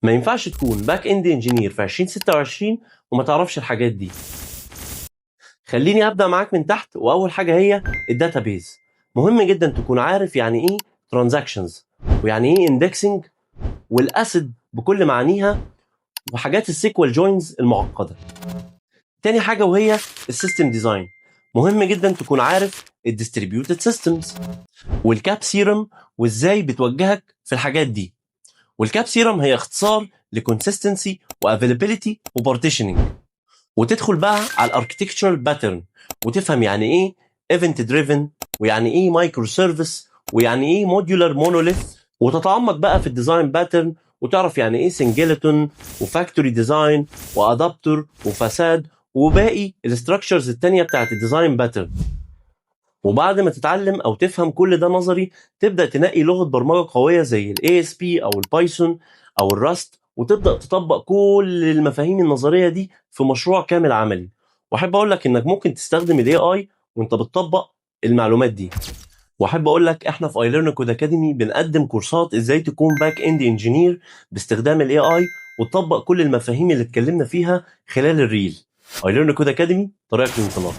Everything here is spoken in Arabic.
ما ينفعش تكون باك اند انجينير في 2026 وما تعرفش الحاجات دي. خليني ابدا معاك من تحت، واول حاجه هي الداتابيز. مهم جدا تكون عارف يعني ايه ترانزاكشنز، ويعني ايه اندكسنج، والاسيد بكل معانيها، وحاجات السيكوال جوينز المعقده. تاني حاجه وهي السيستم ديزاين. مهم جدا تكون عارف الديستريبيوتد سيستمز والكاب سيرم وازاي بتوجهك في الحاجات دي. والكاب سيرم هي اختصار لكونسيستنسي وافيلابيلتي وبارتيشننج. وتدخل بقى على الاركتكتشرال باترن وتفهم يعني ايه ايفنت دريفن، ويعني ايه مايكرو سيرفيس، ويعني ايه موديولار مونوليث، وتتعمق بقى في الديزاين باترن وتعرف يعني ايه سنجلتون وفاكتوري ديزاين وادابتور وفساد وباقي الاستراكشرز التانية بتاعت الديزاين باترن. وبعد ما تتعلم او تفهم كل ده نظري، تبدا تنقي لغه برمجه قويه زي الاي اس بي او البايثون او الراست، وتبدا تطبق كل المفاهيم النظريه دي في مشروع كامل عملي. واحب اقول لك انك ممكن تستخدم الاي اي وانت بتطبق المعلومات دي. واحب اقول لك احنا في ايليرن كود اكاديمي بنقدم كورسات ازاي تكون باك اند انجينير باستخدام الاي اي، وتطبق كل المفاهيم اللي اتكلمنا فيها خلال الريل. ايليرن كود اكاديمي، طريقك للانطلاق.